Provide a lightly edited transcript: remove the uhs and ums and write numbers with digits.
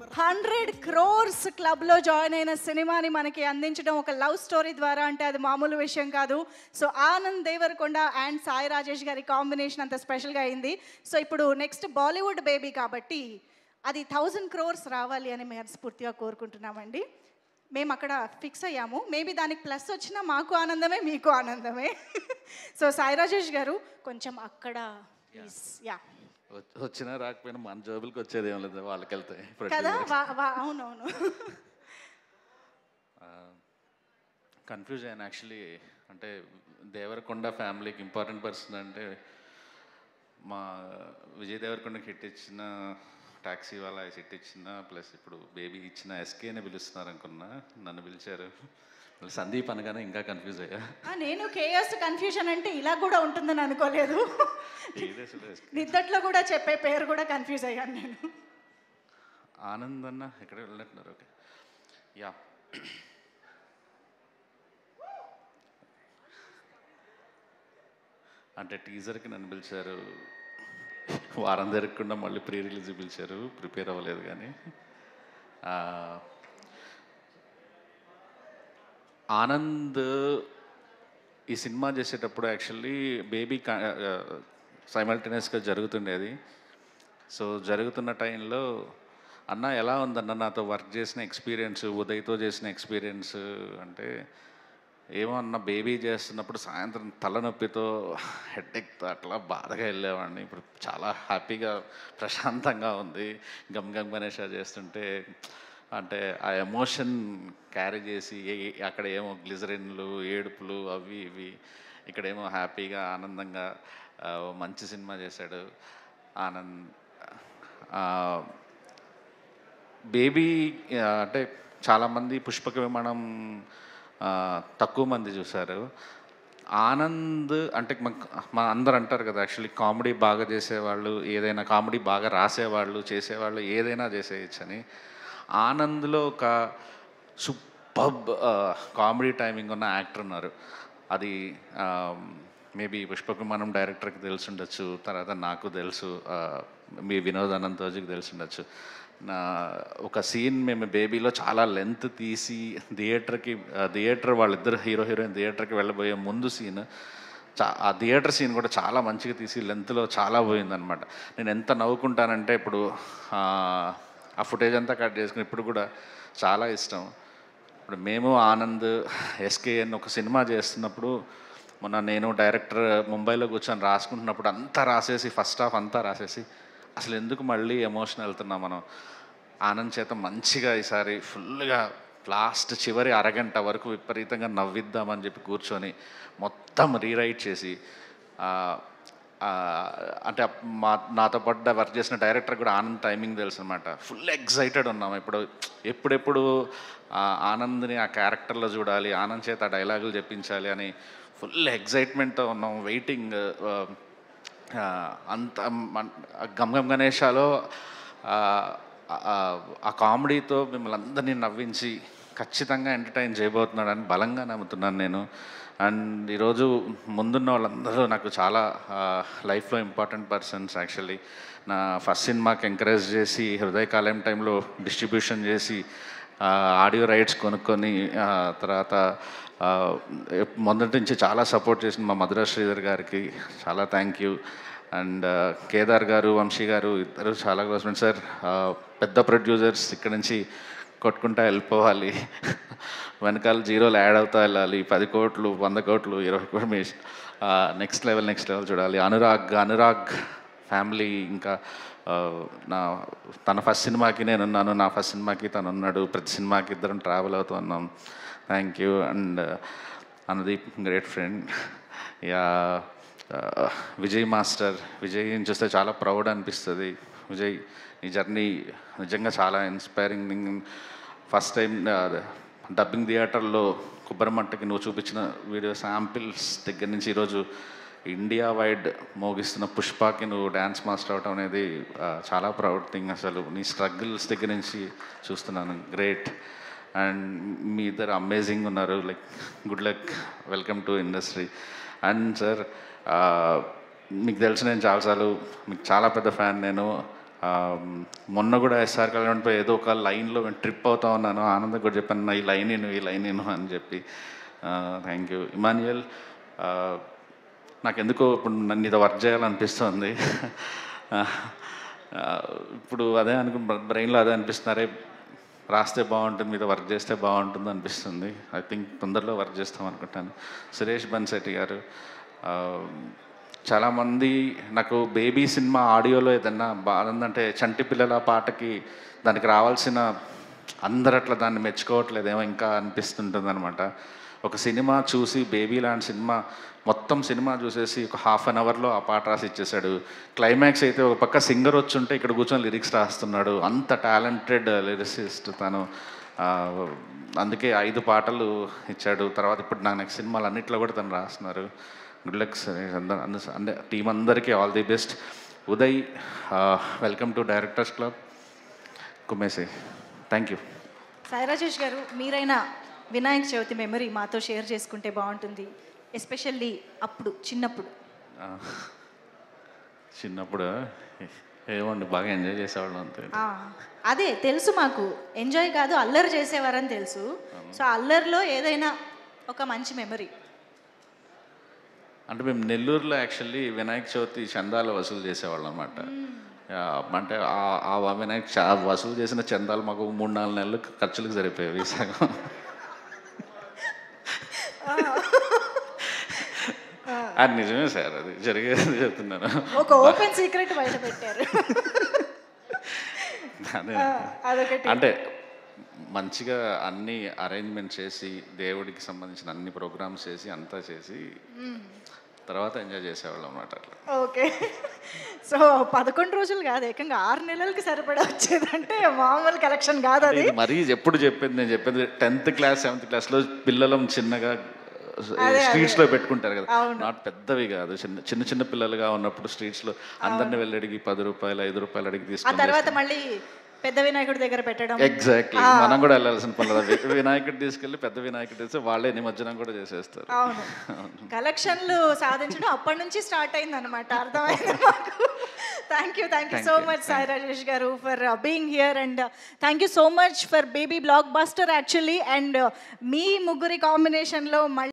100 crores క్లబ్లో join అయిన సినిమాని మనకి అందించడం ఒక లవ్ స్టోరీ ద్వారా అంటే అది మామూలు విషయం కాదు. సో ఆనంద్ దేవరకొండ అండ్ సాయి రాజేష్ గారి కాంబినేషన్ అంత స్పెషల్గా అయింది. సో ఇప్పుడు నెక్స్ట్ బాలీవుడ్ బేబీ కాబట్టి అది 1000 crores రావాలి అని మనస్ఫూర్తిగా కోరుకుంటున్నామండి. మేము అక్కడ ఫిక్స్ అయ్యాము. మేబీ దానికి ప్లస్ వచ్చినా మాకు ఆనందమే, మీకు ఆనందమే. సో సాయి రాజేష్ గారు కొంచెం అక్కడ యా వచ్చినా రాకపోయినా మన జోబులకి వచ్చేది ఏం లేదు, వాళ్ళకి వెళ్తాయి కదా. అవునవును. కన్ఫ్యూజ్ అయ్యాను యాక్చువల్లీ. అంటే దేవరకొండ ఫ్యామిలీకి ఇంపార్టెంట్ పర్సన్ అంటే మా విజయ్ దేవరకొండకి హిట్ ఇచ్చిన టాక్సీ వాళ్ళ హిట్ ఇచ్చిన ప్లస్ ఇప్పుడు బేబీ ఇచ్చిన ఎస్కేనే పిలుస్తున్నారు అనుకున్నా, నన్ను పిలిచారు. సందీప్ అనగానే ఇంకా కన్ఫ్యూజ్ అయ్యా. నేను కేఎస్ కన్ఫ్యూజన్ అంటే ఇలా కూడా ఉంటుందని అనుకోలేదు. నిద్దట్లో కూడా చెప్పే పేరు కూడా కన్ఫ్యూజ్ అయ్యాను నేను. ఆనంద్ అన్న ఎక్కడ వెళ్ళినట్టున్నారు. ఓకే యా, అంటే టీజర్కి నన్ను పిలిచారు, వారం జరగకుండా మళ్ళీ ప్రీ రిలీజ్ పిలిచారు, ప్రిపేర్ అవ్వలేదు. కానీ ఆనంద్ ఈ సినిమా చేసేటప్పుడు యాక్చువల్లీ బేబీ సైమల్టేనియస్గా జరుగుతుండేది. సో జరుగుతున్న టైంలో అన్న ఎలా ఉందన్న నాతో వర్క్ చేసిన ఎక్స్పీరియన్స్, ఉదయ్తో చేసిన ఎక్స్పీరియన్స్ అంటే ఏమో అన్న బేబీ చేస్తున్నప్పుడు సాయంత్రం తలనొప్పితో హెడ్ఏక్తో అట్లా బాధగా వెళ్ళేవాడిని. ఇప్పుడు చాలా హ్యాపీగా ప్రశాంతంగా ఉంది. గమ్ గమ్ గణేష చేస్తుంటే అంటే ఆ ఎమోషన్ క్యారీ చేసి అక్కడ ఏమో గ్లిజరిన్లు, ఏడుపులు అవి ఇవి, ఇక్కడేమో హ్యాపీగా ఆనందంగా మంచి సినిమా చేశాడు ఆనంద్. బేబీ అంటే చాలామంది పుష్పక విమానం తక్కువ మంది చూశారు. ఆనంద్ అంటే మా అందరు అంటారు కదా యాక్చువల్లీ కామెడీ బాగా చేసేవాళ్ళు, ఏదైనా కామెడీ బాగా రాసేవాళ్ళు, చేసేవాళ్ళు ఏదైనా చేసేయచ్చని. ఆనంద్లో ఒక సూపర్బ్ కామెడీ టైమింగ్ ఉన్న యాక్టర్ ఉన్నారు. అది మేబీ పుష్పక విమానం డైరెక్టర్కి తెలిసి ఉండొచ్చు, తర్వాత నాకు తెలుసు, మీ వినోద్ అనంతోజీకి తెలిసి ఉండొచ్చు. ఒక సీన్ మేము బేబీలో చాలా లెంత్ తీసి థియేటర్ వాళ్ళిద్దరు హీరో హీరోయిన్ థియేటర్కి వెళ్ళబోయే ముందు సీన్, ఆ థియేటర్ సీన్ కూడా చాలా మంచిగా తీసి లెంత్లో చాలా పోయిందనమాట. నేను ఎంత నవ్వుకుంటానంటే ఇప్పుడు ఆ ఫుటేజ్ అంతా కట్ చేసుకుని ఇప్పుడు కూడా చాలా ఇష్టం. ఇప్పుడు మేము ఆనంద్ ఎస్కేఎన్ ఒక సినిమా చేస్తున్నప్పుడు మొన్న నేను డైరెక్టర్ ముంబైలో కూర్చొని రాసుకుంటున్నప్పుడు అంతా రాసేసి ఫస్ట్ హాఫ్ అంతా రాసేసి అసలు ఎందుకు మళ్ళీ ఎమోషన్ వెళ్తున్నాం మనం, ఆనంద్ చేత మంచిగా ఈసారి ఫుల్గా లాస్ట్ చివరి అరగంట వరకు విపరీతంగా నవ్విద్దామని చెప్పి కూర్చొని మొత్తం రీరైట్ చేసి అంటే నాతో పాటు వర్క్ చేసిన డైరెక్టర్ కూడా ఆనంద్ టైమింగ్ తెలుసు అనమాట. ఫుల్ ఎక్సైటెడ్ ఉన్నాం. ఎప్పుడెప్పుడు ఆనంద్ని ఆ క్యారెక్టర్లో చూడాలి, ఆనంద్ చేత ఆ డైలాగులు చెప్పించాలి అని ఫుల్ ఎక్సైట్మెంట్తో ఉన్నాం, వెయిటింగ్. అంత గమ్ గమ్ గణేషాలో ఆ కామెడీతో మిమ్మల్ని అందరినీ నవ్వించి ఖచ్చితంగా ఎంటర్టైన్ చేయబోతున్నాడని బలంగా నమ్ముతున్నాను నేను. అండ్ ఈరోజు ముందున్న వాళ్ళందరూ నాకు చాలా లైఫ్లో ఇంపార్టెంట్ పర్సన్స్. యాక్చువల్లీ నా ఫస్ట్ సినిమాకి ఎంకరేజ్ చేసి హృదయకాలం టైంలో డిస్ట్రిబ్యూషన్ చేసి ఆడియో రైట్స్ కొనుక్కొని తర్వాత మొదటి నుంచి చాలా సపోర్ట్ చేసిన మా మధురా శ్రీధర్ గారికి చాలా థ్యాంక్ యూ. అండ్ కేదార్ గారు, వంశీ గారు ఇద్దరు చాలా క్లోజ్ ఫ్రెండ్స్. సార్ పెద్ద ప్రొడ్యూసర్స్ ఇక్కడ నుంచి కొట్టుకుంటా వెళ్ళిపోవాలి, వెనకాల జీరోలు యాడ్ అవుతా వెళ్ళాలి, 10 కోట్లు 100 కోట్లు 20 కోట్లు నెక్స్ట్ లెవెల్ చూడాలి. అనురాగ్ ఫ్యామిలీ ఇంకా తన ఫస్ట్ సినిమాకి నేనున్నాను, నా ఫస్ట్ సినిమాకి తను ఉన్నాడు, ప్రతి సినిమాకి ఇద్దరం ట్రావెల్ అవుతూ ఉన్నాం. Thank you. And Anudeep great friend. Yeah Vijay master, Vijay చూస్తే చాలా ప్రౌడ్ అనిపిస్తుంది. విజయ్ నీ జర్నీ నిజంగా చాలా ఇన్స్పైరింగ్. ఫస్ట్ టైం డబ్బింగ్ థియేటర్లో కొబ్బరిమంటకి నువ్వు చూపించిన వీడియో శాంపిల్స్ దగ్గర నుంచి ఈరోజు ఇండియా వైడ్ మోగిస్తున్న పుష్పకి నువ్వు డ్యాన్స్ మాస్టర్ అవటం అనేది చాలా ప్రౌడ్ థింగ్. అసలు నీ స్ట్రగుల్స్ దగ్గర నుంచి చూస్తున్నాను, గ్రేట్. అండ్ మీ ఇద్దరు అమేజింగ్ ఉన్నారు, like good luck, welcome to industry. And sir మీకు తెలిసి నేను చాలాసార్లు మీకు చాలా పెద్ద ఫ్యాన్ నేను. మొన్న కూడా ఎస్ఆర్ కళ్యాణ్పై ఏదో ఒక లైన్లో ట్రిప్ అవుతా ఉన్నాను, ఆనందం కూడా చెప్పాను నా ఈ లైన్ నేను అని చెప్పి. Thank you Emmanuel. నాకెందుకో ఇప్పుడు నన్ను ఇది వర్క్ చేయాలనిపిస్తుంది. ఇప్పుడు అదే బ్రెయిన్లో అదే అనిపిస్తున్నారే, రాస్తే బాగుంటుంది, మీద వర్క్ చేస్తే బాగుంటుంది అనిపిస్తుంది. ఐ థింక్ తొందరలో వర్క్ చేస్తాం అనుకుంటాను. సురేష్ బన్సెట్టి గారు, చాలామంది నాకు బేబీ సినిమా ఆడియోలో ఏదన్నా బాగుందంటే చంటి పిల్లల పాటకి దానికి రావాల్సిన అందరు అట్లా దాన్ని మెచ్చుకోవట్లేదేమో ఇంకా అనిపిస్తుంటుంది అనమాట. ఒక సినిమా చూసి బేబీ లాంటి సినిమా మొత్తం సినిమా చూసేసి ఒక హాఫ్ అన్ అవర్లో ఆ పాట రాసి ఇచ్చేసాడు. క్లైమాక్స్ అయితే ఒక పక్క సింగర్ వచ్చి ఉంటే ఇక్కడ కూర్చొని లిరిక్స్ రాస్తున్నాడు. అంత టాలెంటెడ్ లిరిసిస్ట్ తను. అందుకే 5 పాటలు ఇచ్చాడు. తర్వాత ఇప్పుడు నా నెక్స్ట్ సినిమాలు అన్నింటిలో కూడా తను రాస్తున్నారు. గుడ్ లక్ అంటే టీం అందరికీ all the best. Uday, welcome to directors club. కుమేసి, థ్యాంక్ యూ. సాయి రాజేష్ గారు, మీరైనా వినాయక చవితి మెమరీ మాతో షేర్ చేసుకుంటే బాగుంటుంది, ఎస్పెషల్లీ అప్పుడు చిన్నప్పుడు ఏమండి బాగా ఎంజాయ్ చేసేవాళ్ళం అంతే. అదే తెలుసు మాకు, ఎంజాయ్ కాదు అల్లరి చేసేవారని తెలుసు. సో అల్లరిలో ఏదైనా ఒక మంచి మెమరీ. అంటే మేము నెల్లూరులో యాక్చువల్లీ వినాయక చవితి చందాలు వసూలు చేసేవాళ్ళం అన్నమాట. అంటే ఆ వినాయక వసూలు చేసిన చందాలు మాకు 3-4 నెలలు ఖర్చులకు సరిపోయేవి సగం. అది నిజమే సార్, అది జరిగేది చెప్తున్నాను. ఒక ఓపెన్ సీక్రెట్ బయట పెట్టారు. అదే అంటే మంచిగా అన్ని అరేంజ్మెంట్ చేసి దేవుడికి సంబంధించిన అన్ని ప్రోగ్రామ్స్ చేసి అంతా చేసి తర్వాత ఎంజాయ్ చేసేవాళ్ళం అన్నమాట అట్లా. ఓకే. సో 11 రోజులు కాదు, ఏకంగా 6 నెలలకి సరిపడా వచ్చేదంటే మామూలు కలెక్షన్ కాదు అది. మరీ ఎప్పుడు నేను చెప్పేది 10th క్లాస్ 7th క్లాస్లో పిల్లలం చిన్నగా స్ట్రీట్స్లో పెట్టుకుంటారు కదా, నాట్ పెద్దవి కాదు, చిన్న పిల్లలుగా ఉన్నప్పుడు స్ట్రీట్స్లో అందరిని వెళ్ళి అడిగి 10 రూపాయలు 5 రూపాయలు అడిగి తీసుకుని తర్వాత మళ్ళీ పెద్ద వినాయకుడి దగ్గర పెట్టడం. ఎగ్జాక్ట్లీ, మనం కూడా వెళ్ళాల్సిన పనులు. వినాయకుడు తీసుకెళ్ళి పెద్ద వినాయకుడు తీస్తే వాళ్ళే నిమజ్జనం కూడా చేసేస్తారు. అవును, కలెక్షన్లు సాధించడం అప్పటి నుంచి స్టార్ట్ అయింది అనమాట, అర్థమైంది మాకు. Thank you so much Sai Rajesh గారు for being here, and thank you so much for baby blockbuster actually. And మీ ముగ్గురి కాంబినేషన్లో మళ్ళీ